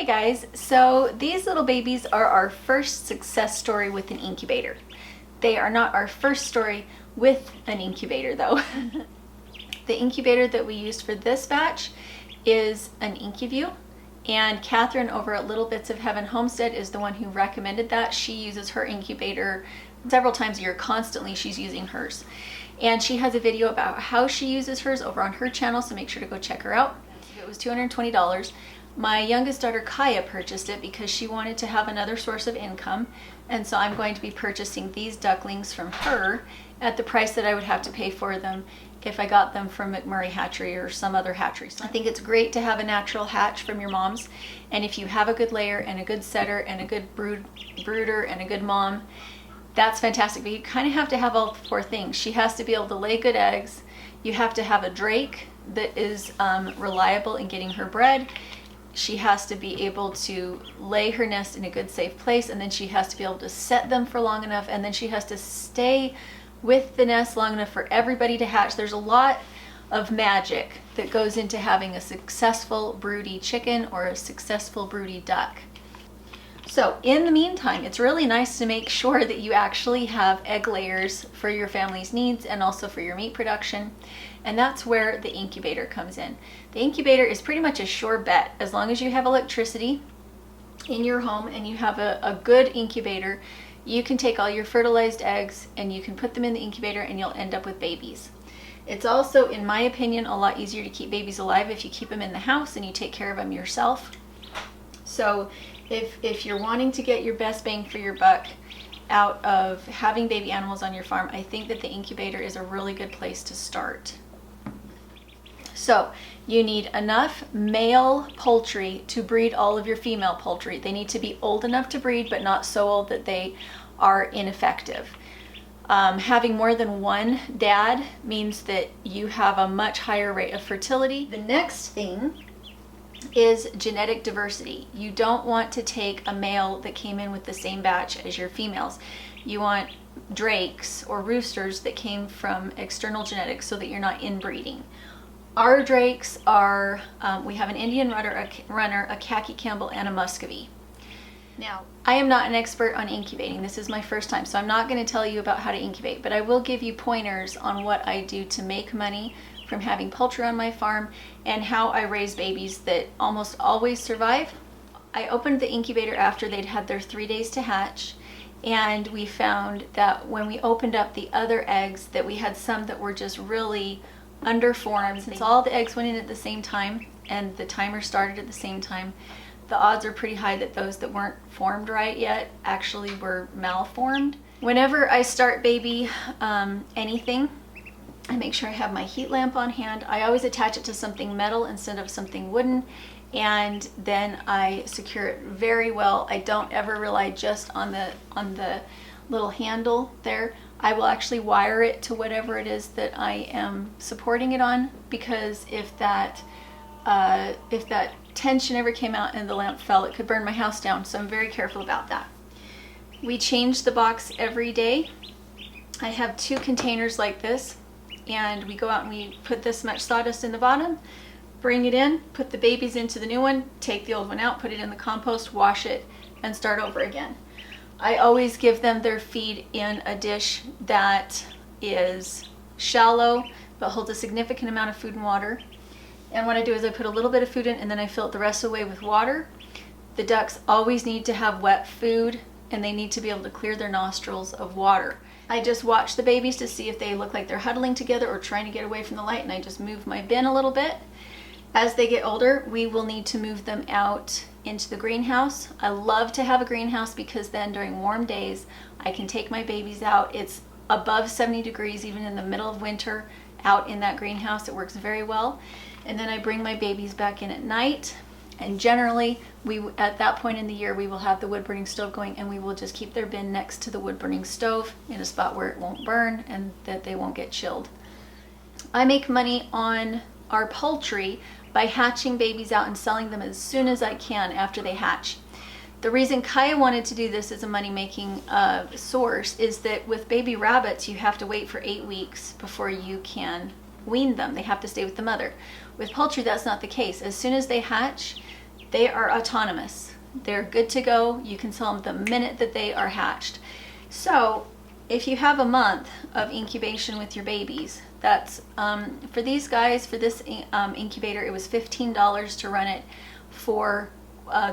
Hey guys, so these little babies are our first success story with an incubator. They are not our first story with an incubator though. The incubator that we used for this batch is an IncuView, and Catherine over at Little Bits of Heaven Homestead is the one who recommended that. She uses her incubator several times a year, constantly she's using hers. And she has a video about how she uses hers over on her channel, so make sure to go check her out. It was $220. My youngest daughter Kaya purchased it because she wanted to have another source of income, and so I'm going to be purchasing these ducklings from her at the price that I would have to pay for them if I got them from McMurray Hatchery or some other hatchery. So I think it's great to have a natural hatch from your moms, and if you have a good layer and a good setter and a good brooder and a good mom, that's fantastic. But you kind of have to have all four things. She has to be able to lay good eggs, you have to have a drake that is reliable in getting her bred, she has to be able to lay her nest in a good safe place, and then she has to be able to set them for long enough, and then she has to stay with the nest long enough for everybody to hatch. There's a lot of magic that goes into having a successful broody chicken or a successful broody duck. So in the meantime, it's really nice to make sure that you actually have egg layers for your family's needs and also for your meat production. And that's where the incubator comes in. The incubator is pretty much a sure bet. As long as you have electricity in your home and you have a good incubator, you can take all your fertilized eggs and you can put them in the incubator and you'll end up with babies. It's also, in my opinion, a lot easier to keep babies alive if you keep them in the house and you take care of them yourself. So if you're wanting to get your best bang for your buck out of having baby animals on your farm, I think that the incubator is a really good place to start. So you need enough male poultry to breed all of your female poultry. They need to be old enough to breed, but not so old that they are ineffective. Having more than one dad means that you have a much higher rate of fertility. The next thing is genetic diversity. You don't want to take a male that came in with the same batch as your females. You want drakes or roosters that came from external genetics so that you're not inbreeding. Our drakes are, we have an Indian runner, a khaki Campbell, and a Muscovy. Now, I am not an expert on incubating. This is my first time, so I'm not going to tell you about how to incubate, but I will give you pointers on what I do to make money from having poultry on my farm and how I raise babies that almost always survive. I opened the incubator after they'd had their 3 days to hatch, and we found that when we opened up the other eggs that we had some that were just really underformed. Since all the eggs went in at the same time and the timer started at the same time, the odds are pretty high that those that weren't formed right yet actually were malformed. Whenever I start baby anything, I make sure I have my heat lamp on hand. I always attach it to something metal instead of something wooden, and then I secure it very well. I don't ever rely just on the little handle there. I will actually wire it to whatever it is that I am supporting it on, because if that tension ever came out and the lamp fell, it could burn my house down, so I'm very careful about that. We change the box every day. I have 2 containers like this, and we go out and we put this much sawdust in the bottom, bring it in, put the babies into the new one, take the old one out, put it in the compost, wash it, and start over again. I always give them their feed in a dish that is shallow but holds a significant amount of food and water. And what I do is I put a little bit of food in and then I fill it the rest of the way with water. The ducks always need to have wet food and they need to be able to clear their nostrils of water. I just watch the babies to see if they look like they're huddling together or trying to get away from the light, and I just move my bin a little bit. As they get older, we will need to move them out into the greenhouse. I love to have a greenhouse because then during warm days, I can take my babies out. It's above 70 degrees even in the middle of winter out in that greenhouse. It works very well. And then I bring my babies back in at night. And generally, at that point in the year, we will have the wood burning stove going, and we will just keep their bin next to the wood burning stove in a spot where it won't burn and that they won't get chilled. I make money on our poultry by hatching babies out and selling them as soon as I can after they hatch. The reason Kaya wanted to do this as a money-making source is that with baby rabbits, you have to wait for 8 weeks before you can wean them. They have to stay with the mother. With poultry, that's not the case. As soon as they hatch, They are autonomous. They're good to go. You can sell them the minute that they are hatched. So if you have a month of incubation with your babies, that's for these guys, for this incubator, it was $15 to run it for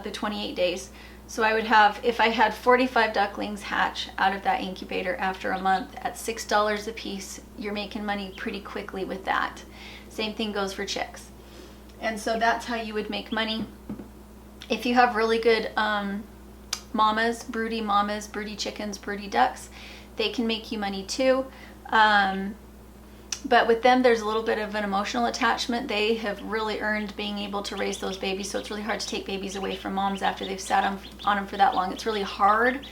the 28 days. So I would have, if I had 45 ducklings hatch out of that incubator after a month at $6 a piece, you're making money pretty quickly with that. Same thing goes for chicks. And so that's how you would make money. If you have really good mamas, broody chickens, broody ducks, they can make you money too. But with them, there's a little bit of an emotional attachment. They have really earned being able to raise those babies, so it's really hard to take babies away from moms after they've sat on them for that long. It's really hard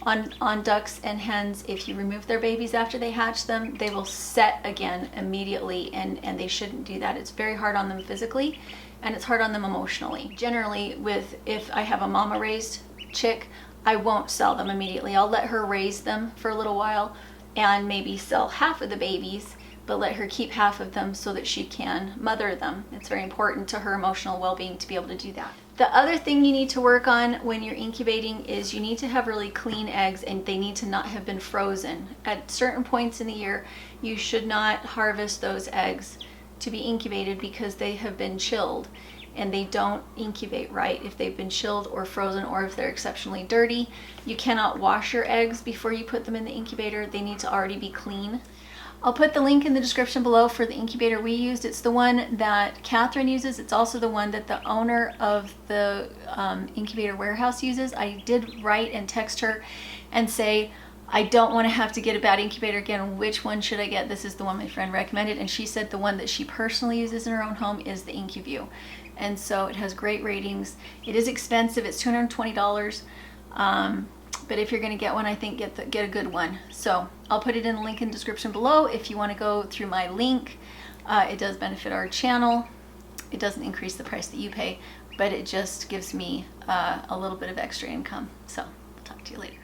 on ducks and hens. If you remove their babies after they hatch them, they will set again immediately, and they shouldn't do that. It's very hard on them physically, and it's hard on them emotionally. Generally, if I have a mama raised chick, I won't sell them immediately. I'll let her raise them for a little while and maybe sell half of the babies, but let her keep half of them so that she can mother them. It's very important to her emotional well-being to be able to do that. The other thing you need to work on when you're incubating is you need to have really clean eggs, and they need to not have been frozen. At certain points in the year, you should not harvest those eggs to be incubated because they have been chilled, and they don't incubate right if they've been chilled or frozen, or if they're exceptionally dirty. You cannot wash your eggs before you put them in the incubator. They need to already be clean. I'll put the link in the description below for the incubator we used. It's the one that Catherine uses. It's also the one that the owner of the incubator warehouse uses. I did write and text her and say, I don't want to have to get a bad incubator again. Which one should I get? This is the one my friend recommended. And she said the one that she personally uses in her own home is the IncuView. And so it has great ratings. It is expensive. It's $220. But if you're going to get one, I think get a good one. So I'll put it in the link in the description below if you want to go through my link. It does benefit our channel. It doesn't increase the price that you pay, but it just gives me a little bit of extra income. So I'll talk to you later.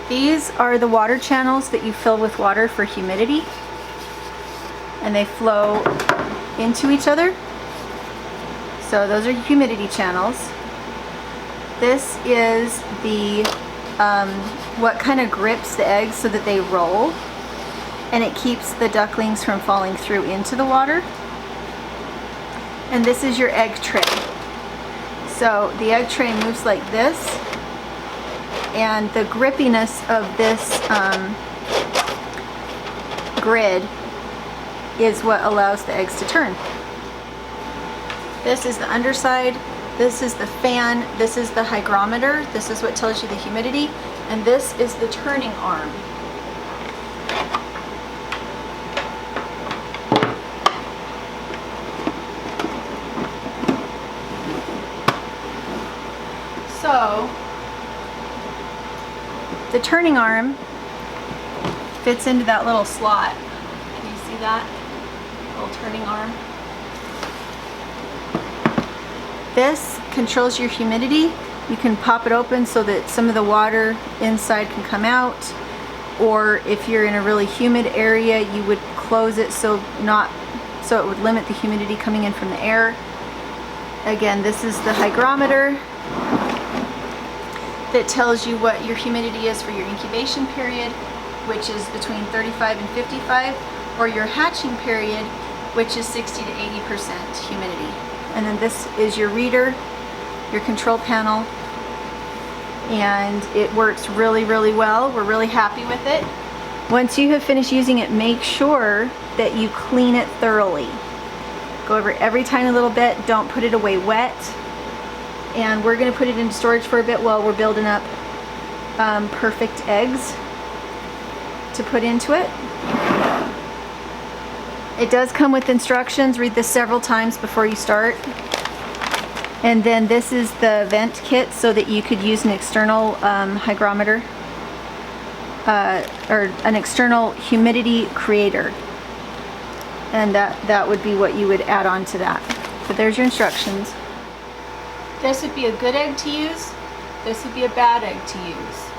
These are the water channels that you fill with water for humidity, and they flow into each other. So those are humidity channels. This is the what kind of grips the eggs so that they roll, and it keeps the ducklings from falling through into the water. And this is your egg tray. So the egg tray moves like this, and the grippiness of this grid is what allows the eggs to turn. This is the underside, this is the fan, this is the hygrometer, this is what tells you the humidity, and this is the turning arm. So, the turning arm fits into that little slot. Can you see that? Little turning arm. This controls your humidity. You can pop it open so that some of the water inside can come out, or if you're in a really humid area, you would close it so it would limit the humidity coming in from the air. Again, this is the hygrometer that tells you what your humidity is for your incubation period, which is between 35 and 55, or your hatching period, which is 60 to 80% humidity. And then this is your reader, your control panel, and it works really, really well. We're really happy with it. Once you have finished using it, make sure that you clean it thoroughly. Go over every tiny little bit. Don't put it away wet. And we're going to put it into storage for a bit while we're building up perfect eggs to put into it. It does come with instructions. Read this several times before you start. And then this is the vent kit so that you could use an external hygrometer or an external humidity creator. And that would be what you would add on to that. But there's your instructions. This would be a good egg to use. This would be a bad egg to use.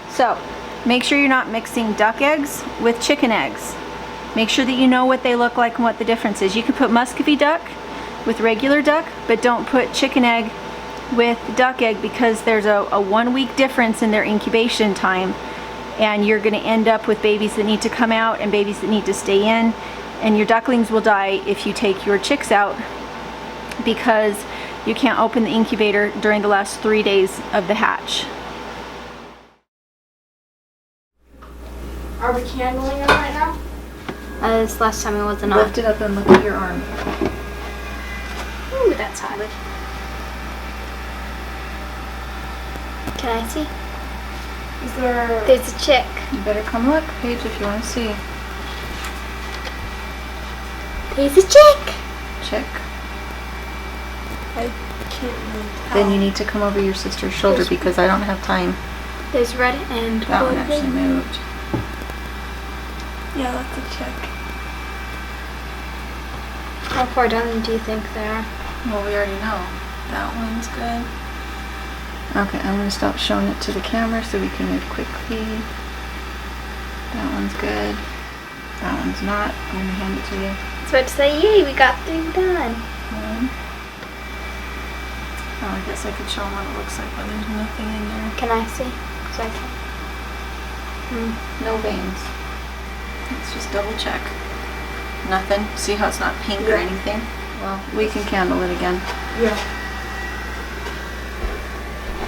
So Make sure you're not mixing duck eggs with chicken eggs. Make sure that you know what they look like and what the difference is. You can put Muscovy duck with regular duck, but don't put chicken egg with duck egg because there's a 1 week difference in their incubation time, and you're going to end up with babies that need to come out and babies that need to stay in, and your ducklings will die if you take your chicks out because you can't open the incubator during the last 3 days of the hatch. Are we candling them right now? This last time it wasn't on. Lift it up and look at your arm. Ooh, that's hot. Can I see? Is there... There's a chick. You better come look, Paige, if you want to see. There's a chick. Chick. I can't really tell. Then you need to come over your sister's shoulder because I don't have time. There's red and That one blue. actually moved. Yeah, that's a chick. How far down do you think they are? Well, we already know. That one's good. Okay, I'm going to stop showing it to the camera so we can move quickly. That one's good. That one's not. I'm going to hand it to you. I was about to say, yay, we got 3 done. One. Oh, I guess I could show them what it looks like, but there's nothing in there. Can I see? So I can. No veins. Let's just double check. Nothing. See how it's not pink or Yeah. anything? Well, we can candle it again. Yeah.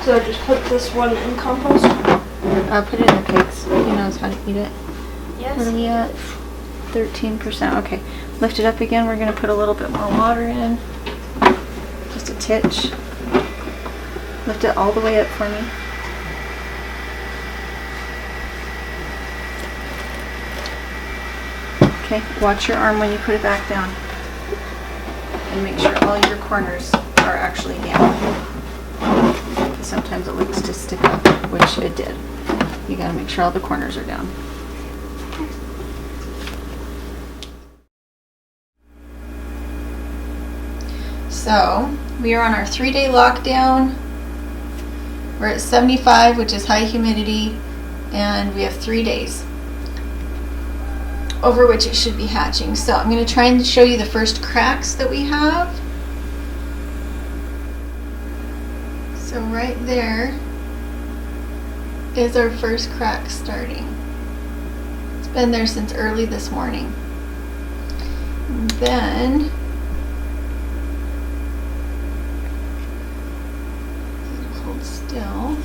So I just put this one in compost? Put it in the pigs. He knows how to eat it. Yes. What are we at? 13%. Okay. Lift it up again. We're going to put a little bit more water in. Just a titch. Lift it all the way up for me. Okay. Watch your arm when you put it back down. And make sure all your corners are actually down. Sometimes it likes to stick up, which it did. You got to make sure all the corners are down. So, we are on our 3-day lockdown. We're at 75, which is high humidity, and we have 3 days over which it should be hatching. So I'm going to try and show you the first cracks that we have. So right there is our first crack starting. It's been there since early this morning. And then hold still.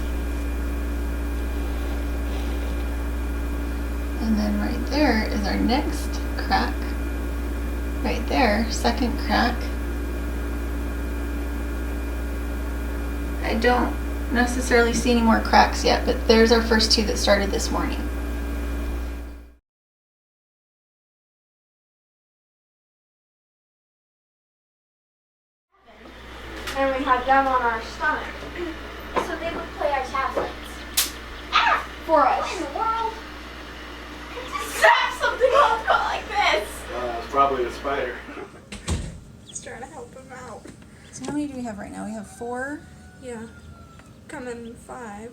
And then right there is our next crack. Right there, second crack. I don't necessarily see any more cracks yet, but there's our first 2 that started this morning. And we have them on our stomach. So they would play our tablets. For us. What in the world? Just slap something on top like this. It's probably a spider. Just trying to help him out. So how many do we have right now? We have 4. Yeah. Come in 5.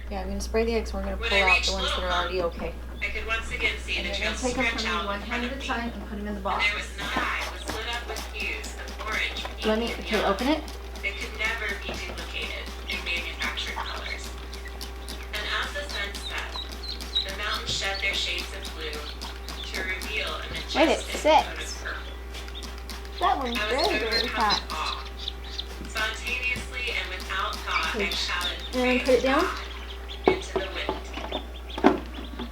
Yeah, I'm going to spray the eggs. We're going to pull out the ones that are already okay. I could once again see And the you're going trail to take them stretch from me out one in hand front at of a me. time and put them in the And box. there was an eye was lit up with hues of orange, pink, Let me, and okay, yellow. open it. They could never be duplicated in manufactured colors. And as the sun set, the mountains shed their shades of blue to reveal a Wait, it's majestic coat 6. of purple. That one's I was very, very overcome hot. with awe. Spontaneously and without thought, I shouted, And then put it down? "God," into the wind.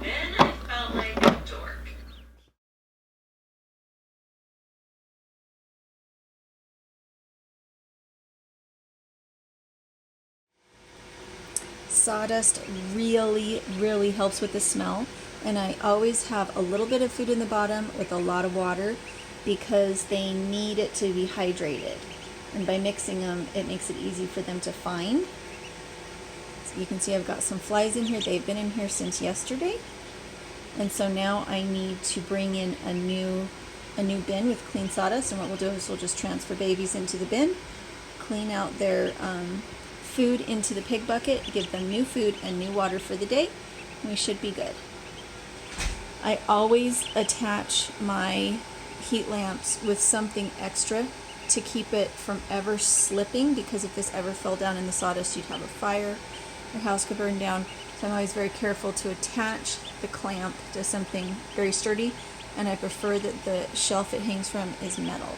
Then I felt like a dork. Sawdust really helps with the smell, and I always have a little bit of food in the bottom with a lot of water because they need it to be hydrated, and by mixing them it makes it easy for them to find. So you can see I've got some flies in here. They've been in here since yesterday, And so now I need to bring in a new bin with clean sawdust, and what we'll do is we'll just transfer babies into the bin, clean out their food into the pig bucket, give them new food and new water for the day, and we should be good. I always attach my heat lamps with something extra to keep it from ever slipping, because if this ever fell down in the sawdust, you'd have a fire, your house could burn down. So I'm always very careful to attach the clamp to something very sturdy, and I prefer that the shelf it hangs from is metal.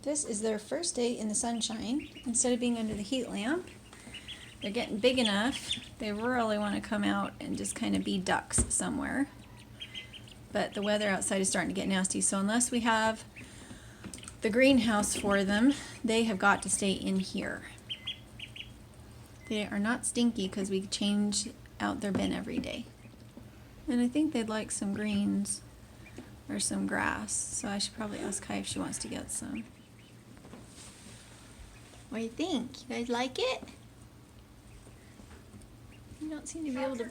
This is their first day in the sunshine. Instead of being under the heat lamp, they're getting big enough. They really want to come out and just kind of be ducks somewhere. But the weather outside is starting to get nasty, so unless we have the greenhouse for them, they have got to stay in here. They are not stinky because we change out their bin every day. And I think they'd like some greens or some grass, so I should probably ask Kai if she wants to get some. What do you think? You guys like it? You don't seem to be able to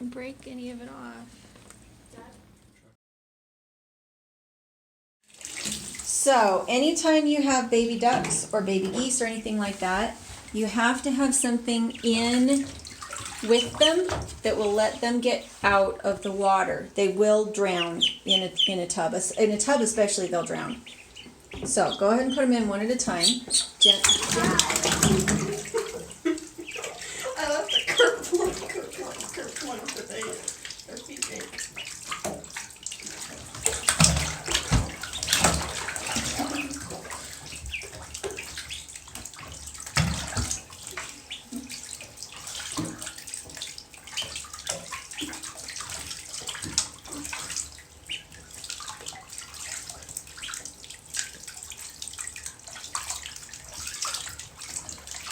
break any of it off. So, anytime you have baby ducks or baby geese or anything like that, you have to have something in with them that will let them get out of the water. They will drown in a tub. In a tub especially, they'll drown. So, go ahead and put them in one at a time. I left the curved one for their feet big.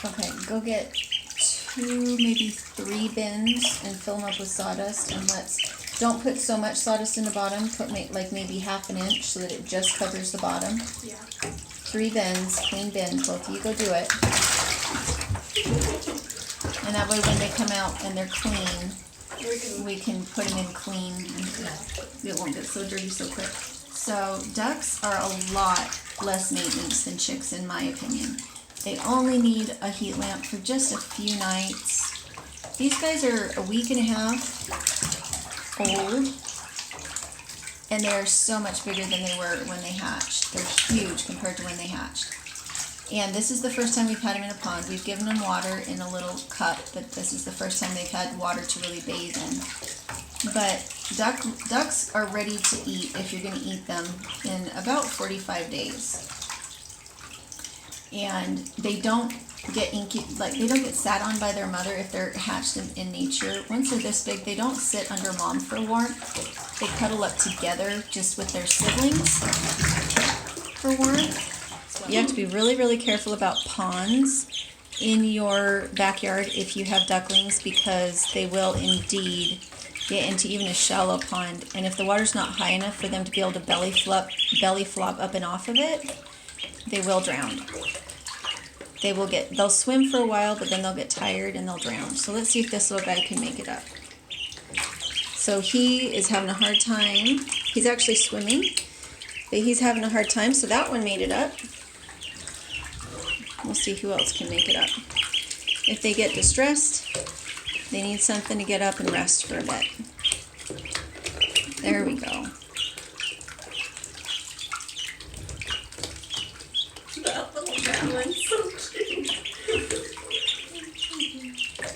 Okay, go get 2, maybe 3 bins and fill them up with sawdust, and don't put so much sawdust in the bottom, put like maybe ½ an inch so that it just covers the bottom. Yeah. 3 bins, clean bins, both of you go do it. And that way when they come out and they're clean, we can put them in clean and it won't get so dirty so quick. So ducks are a lot less maintenance than chicks in my opinion. They only need a heat lamp for just a few nights. These guys are a week and a half old, and they're so much bigger than they were when they hatched. They're huge compared to when they hatched. And this is the first time we've had them in a pond. We've given them water in a little cup, but this is the first time they've had water to really bathe in. But ducks are ready to eat if you're going to eat them in about 45 days. And they don't get they don't get sat on by their mother if they're hatched in nature. Once they're this big, they don't sit under mom for warmth. They cuddle up together just with their siblings for warmth. You have to be really, really careful about ponds in your backyard if you have ducklings, because they will indeed get into even a shallow pond. And if the water's not high enough for them to be able to belly flop up and off of it, they will drown. They'll swim for a while, but then they'll get tired and they'll drown. So let's see if this little guy can make it up. So he is having a hard time. He's actually swimming, but he's having a hard time. So that one made it up. We'll see who else can make it up. If they get distressed, they need something to get up and rest for a bit. There we go. That little gremlin's so cute.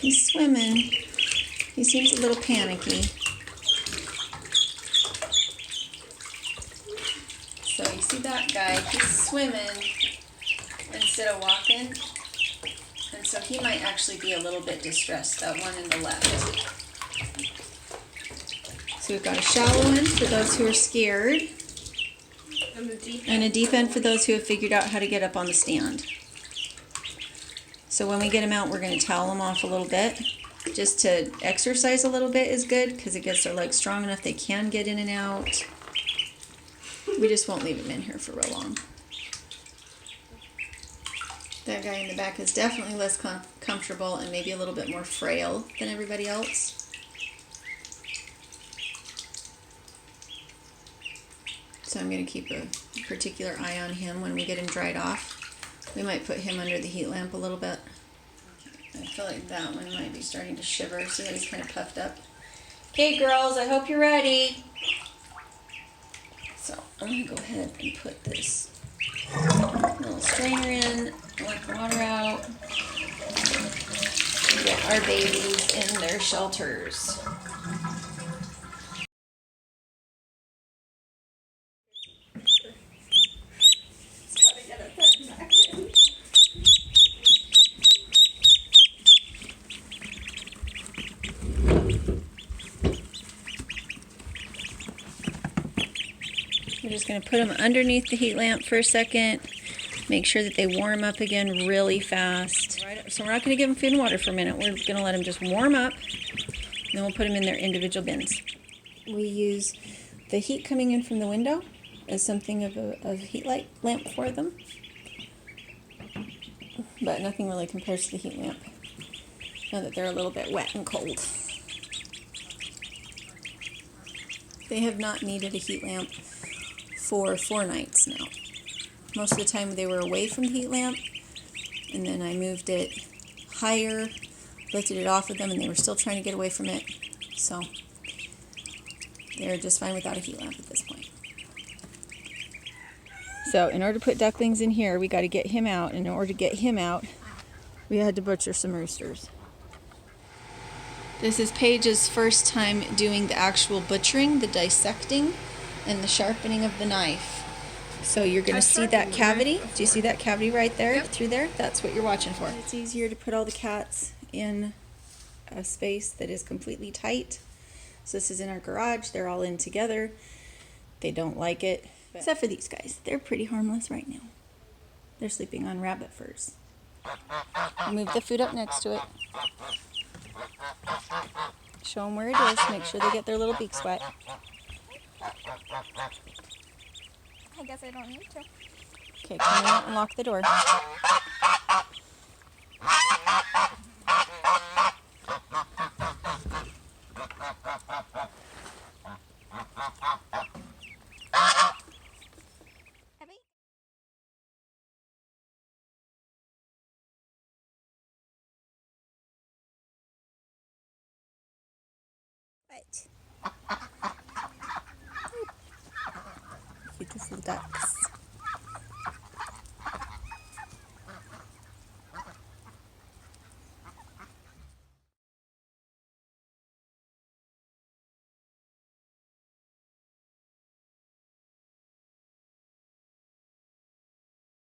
He's swimming. He seems a little panicky. So you see that guy, he's swimming instead of walking. And so he might actually be a little bit distressed, that one in the left. So we've got a shallow end for those who are scared, and a deep end for those who have figured out how to get up on the stand. So when we get them out, we're going to towel them off a little bit. Just to exercise a little bit is good, because it gets their legs strong enough they can get in and out. We just won't leave them in here for real long. That guy in the back is definitely less comfortable and maybe a little bit more frail than everybody else. So I'm going to keep a particular eye on him when we get him dried off. We might put him under the heat lamp a little bit. I feel like that one might be starting to shiver. See how he's kind of puffed up? Okay, girls, I hope you're ready. So I'm going to go ahead and put this little strainer in, let the water out, get our babies in their shelters. Gotta get it put back in. We're just going to put them underneath the heat lamp for a second. Make sure that they warm up again really fast. So we're not going to give them food and water for a minute. We're going to let them just warm up. And then we'll put them in their individual bins. We use the heat coming in from the window as something of a heat light lamp for them. But nothing really compares to the heat lamp. Now that they're a little bit wet and cold. They have not needed a heat lamp for 4 nights now. Most of the time they were away from the heat lamp, and then I moved it higher, lifted it off of them, and they were still trying to get away from it. So they're just fine without a heat lamp at this point. So in order to put Ducklings in here, we got to get him out. And in order to get him out, we had to butcher some roosters. This is Paige's first time doing the actual butchering, the dissecting, and the sharpening of the knife. So you're going to see that cavity. Do you see that cavity right there? Yep. Through there? That's what you're watching for. It's easier to put all the cats in a space that is completely tight. So this is in our garage. They're all in together. They don't like it. Except for these guys. They're pretty harmless right now. They're sleeping on rabbit furs. Move the food up next to it. Show them where it is. Make sure they get their little beaks wet. I guess I don't need to. Okay, come in and lock the door. Beautiful ducks.